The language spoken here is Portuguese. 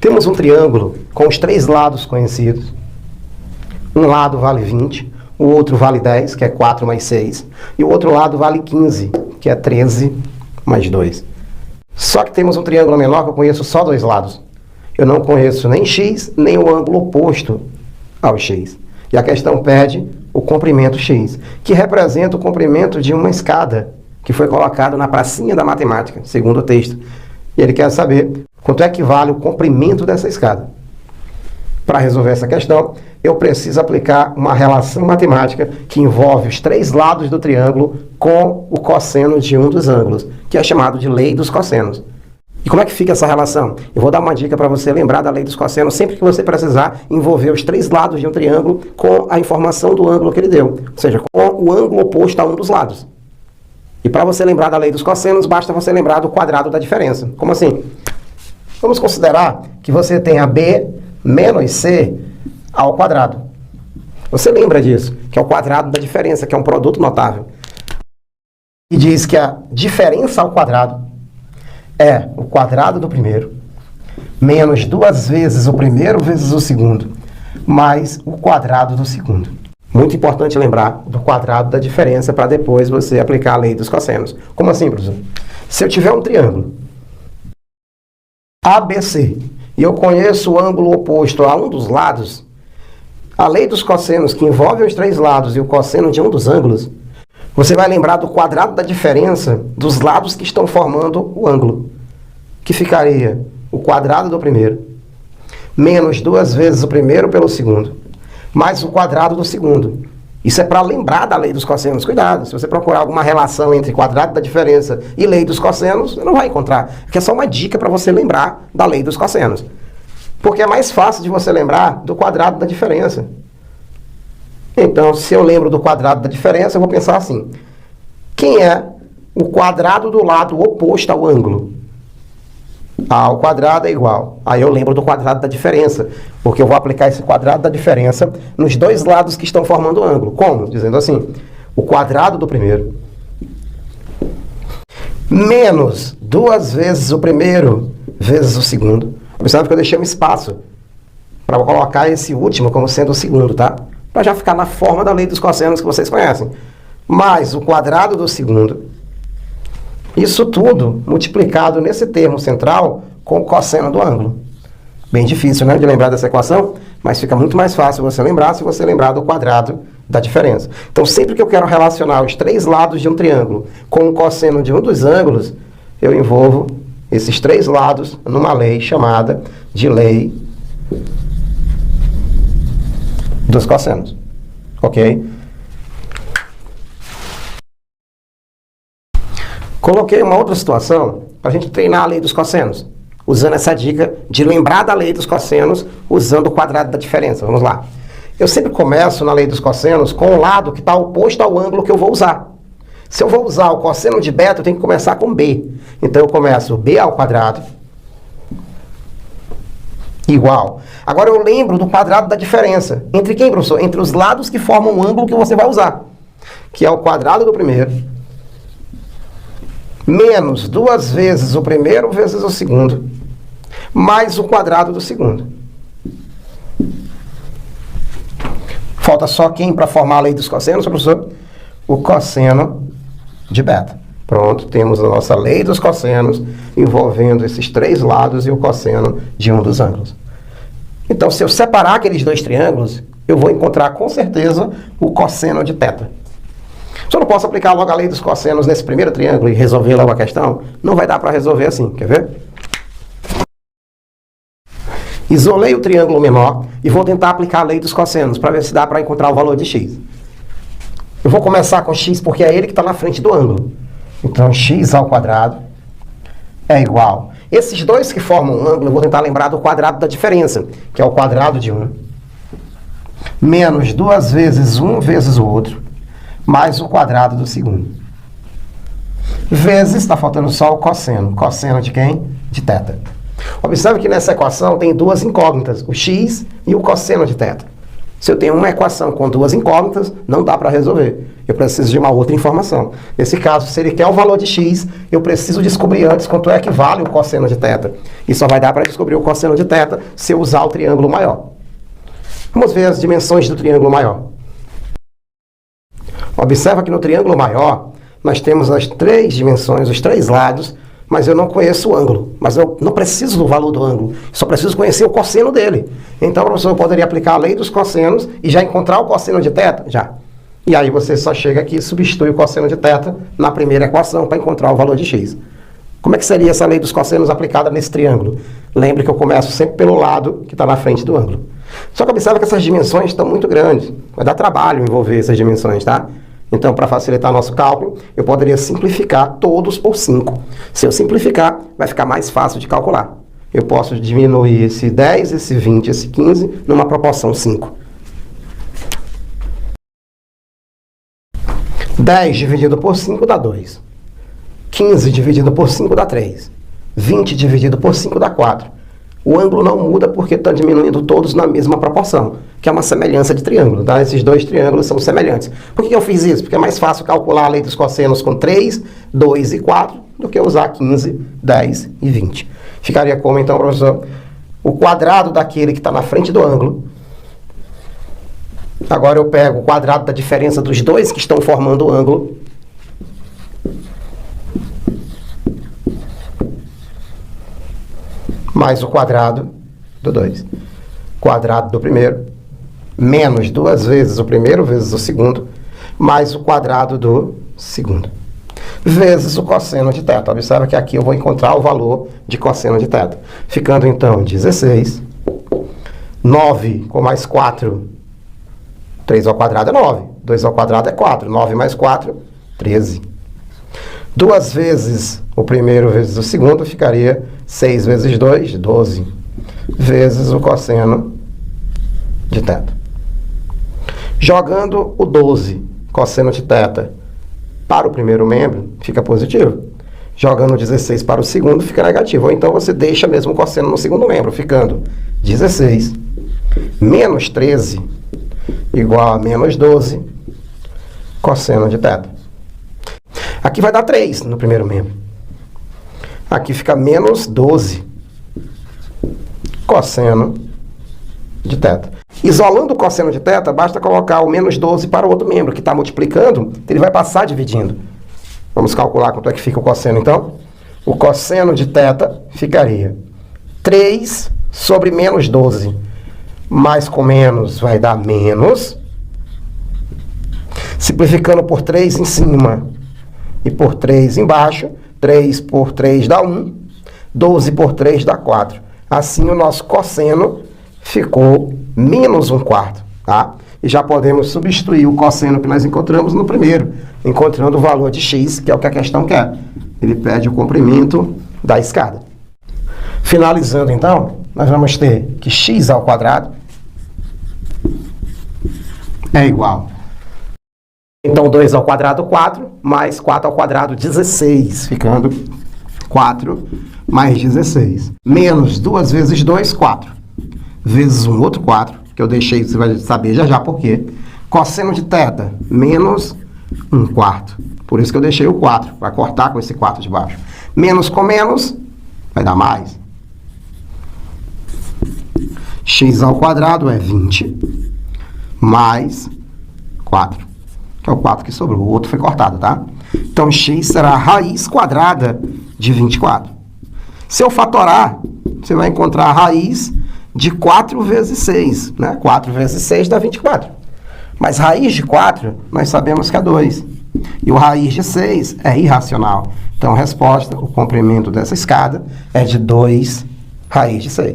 Temos um triângulo com os três lados conhecidos. Um lado vale 20, o outro vale 10, que é 4 mais 6, e o outro lado vale 15, que é 13 mais 2. Só que temos um triângulo menor que eu conheço só dois lados. Eu não conheço nem x, nem o ângulo oposto ao x. E a questão pede o comprimento x, que representa o comprimento de uma escada que foi colocada na pracinha da matemática, segundo o texto. E ele quer saber quanto é que vale o comprimento dessa escada. Para resolver essa questão, eu preciso aplicar uma relação matemática que envolve os três lados do triângulo com o cosseno de um dos ângulos, que é chamado de lei dos cossenos. E como é que fica essa relação? Eu vou dar uma dica para você lembrar da lei dos cossenos sempre que você precisar envolver os três lados de um triângulo com a informação do ângulo que ele deu, ou seja, com o ângulo oposto a um dos lados. E para você lembrar da lei dos cossenos, basta você lembrar do quadrado da diferença. Como assim? Vamos considerar que você tenha b menos c ao quadrado. Você lembra disso, que é o quadrado da diferença, que é um produto notável. E diz que a diferença ao quadrado é o quadrado do primeiro, menos duas vezes o primeiro vezes o segundo, mais o quadrado do segundo. Muito importante lembrar do quadrado da diferença para depois você aplicar a lei dos cossenos. Como assim, professor? Se eu tiver um triângulo ABC e eu conheço o ângulo oposto a um dos lados, a lei dos cossenos, que envolve os três lados e o cosseno de um dos ângulos, você vai lembrar do quadrado da diferença dos lados que estão formando o ângulo, que ficaria o quadrado do primeiro, menos duas vezes o primeiro pelo segundo, mais o quadrado do segundo. Isso é para lembrar da lei dos cossenos. Cuidado, se você procurar alguma relação entre quadrado da diferença e lei dos cossenos, você não vai encontrar. Porque é só uma dica para você lembrar da lei dos cossenos. Porque é mais fácil de você lembrar do quadrado da diferença. Então, se eu lembro do quadrado da diferença, eu vou pensar assim. Quem é o quadrado do lado oposto ao ângulo? A ao quadrado é igual. Aí eu lembro do quadrado da diferença, porque eu vou aplicar esse quadrado da diferença nos dois lados que estão formando o ângulo. Como? Dizendo assim, o quadrado do primeiro menos duas vezes o primeiro vezes o segundo. Observe que eu deixei um espaço para colocar esse último como sendo o segundo, tá? Para já ficar na forma da lei dos cossenos que vocês conhecem. Mais o quadrado do segundo. Isso tudo multiplicado nesse termo central com o cosseno do ângulo. Bem difícil, né, de lembrar dessa equação, mas fica muito mais fácil você lembrar se você lembrar do quadrado da diferença. Então, sempre que eu quero relacionar os três lados de um triângulo com o cosseno de um dos ângulos, eu envolvo esses três lados numa lei chamada de lei dos cossenos. Ok? Coloquei uma outra situação para a gente treinar a lei dos cossenos, usando essa dica de lembrar da lei dos cossenos usando o quadrado da diferença. Vamos lá. Eu sempre começo na lei dos cossenos com o lado que está oposto ao ângulo que eu vou usar. Se eu vou usar o cosseno de beta, eu tenho que começar com b. Então, eu começo b ao quadrado igual. Agora, eu lembro do quadrado da diferença. Entre quem, professor? Entre os lados que formam o ângulo que você vai usar, que é o quadrado do primeiro, menos duas vezes o primeiro vezes o segundo, mais o quadrado do segundo. Falta só quem para formar a lei dos cossenos, professor? O cosseno de beta. Pronto, temos a nossa lei dos cossenos envolvendo esses três lados e o cosseno de um dos ângulos. Então, se eu separar aqueles dois triângulos, eu vou encontrar com certeza o cosseno de θ. Se eu não posso aplicar logo a lei dos cossenos nesse primeiro triângulo e resolver logo a questão, não vai dar para resolver assim. Quer ver? Isolei o triângulo menor e vou tentar aplicar a lei dos cossenos para ver se dá para encontrar o valor de x. Eu vou começar com x porque é ele que está na frente do ângulo. Então, x ao quadrado é igual. Esses dois que formam um ângulo, eu vou tentar lembrar do quadrado da diferença, que é o quadrado de 1, menos duas vezes um vezes o outro, mais o quadrado do segundo. Vezes, está faltando só o cosseno. Cosseno de quem? De θ. Observe que nessa equação tem duas incógnitas, o x e o cosseno de θ. Se eu tenho uma equação com duas incógnitas, não dá para resolver. Eu preciso de uma outra informação. Nesse caso, se ele quer o valor de x, eu preciso descobrir antes quanto é que vale o cosseno de θ. E só vai dar para descobrir o cosseno de θ se eu usar o triângulo maior. Vamos ver as dimensões do triângulo maior. Observa que no triângulo maior, nós temos as três dimensões, os três lados, mas eu não conheço o ângulo. Mas eu não preciso do valor do ângulo, só preciso conhecer o cosseno dele. Então, professor, eu poderia aplicar a lei dos cossenos e já encontrar o cosseno de θ? Já. E aí você só chega aqui e substitui o cosseno de θ na primeira equação para encontrar o valor de x. Como é que seria essa lei dos cossenos aplicada nesse triângulo? Lembre que eu começo sempre pelo lado que está na frente do ângulo. Só que observa que essas dimensões estão muito grandes. Vai dar trabalho envolver essas dimensões, tá? Então, para facilitar nosso cálculo, eu poderia simplificar todos por 5. Se eu simplificar, vai ficar mais fácil de calcular. Eu posso diminuir esse 10, esse 20, esse 15 numa proporção 5. 10 dividido por 5 dá 2. 15 dividido por 5 dá 3. 20 dividido por 5 dá 4. O ângulo não muda porque estão diminuindo todos na mesma proporção, que é uma semelhança de triângulo, tá? Esses dois triângulos são semelhantes. Por que eu fiz isso? Porque é mais fácil calcular a lei dos cossenos com 3, 2 e 4 do que usar 15, 10 e 20. Ficaria como, então, professor? O quadrado daquele que está na frente do ângulo. Agora eu pego o quadrado da diferença dos dois que estão formando o ângulo. Mais o quadrado do 2. Quadrado do primeiro, menos 2 vezes o primeiro, vezes o segundo, mais o quadrado do segundo, vezes o cosseno de θ. Observa que aqui eu vou encontrar o valor de cosseno de θ. Ficando, então, 16. 9 com mais 4, 3 ao quadrado é 9. 2 ao quadrado é 4. 9 mais 4, 13. 2 vezes o primeiro vezes o segundo ficaria 6 vezes 2, 12, vezes o cosseno de θ. Jogando o 12, cosseno de θ, para o primeiro membro, fica positivo. Jogando o 16 para o segundo, fica negativo. Ou então você deixa mesmo o cosseno no segundo membro, ficando 16 menos 13 igual a menos 12, cosseno de θ. Aqui vai dar 3 no primeiro membro. Aqui fica menos 12, cosseno de θ. Isolando o cosseno de θ, basta colocar o menos 12 para o outro membro, que está multiplicando, ele vai passar dividindo. Vamos calcular quanto é que fica o cosseno, então? O cosseno de θ ficaria 3 sobre menos 12. Mais com menos vai dar menos. Simplificando por 3 em cima e por 3 embaixo, 3 por 3 dá 1, 12 por 3 dá 4. Assim, o nosso cosseno ficou menos 1/4, tá? E já podemos substituir o cosseno que nós encontramos no primeiro, encontrando o valor de x, que é o que a questão quer. Ele pede o comprimento da escada. Finalizando, então, nós vamos ter que x ao quadrado é igual. Então, 2 ao quadrado, 4, mais 4 ao quadrado, 16, ficando 4 mais 16. Menos 2 vezes 2, 4. Vezes um outro 4, que eu deixei, você vai saber já já por quê. Cosseno de θ, menos 1/4. Por isso que eu deixei o 4, para cortar com esse 4 de baixo. Menos com menos, vai dar mais. X ao quadrado é 20, mais 4. Que é o 4 que sobrou, o outro foi cortado, tá? Então, x será a raiz quadrada de 24. Se eu fatorar, você vai encontrar a raiz de 4 vezes 6, né? 4 vezes 6 dá 24. Mas raiz de 4, nós sabemos que é 2. E o raiz de 6 é irracional. Então, a resposta, o comprimento dessa escada é de 2 raiz de 6.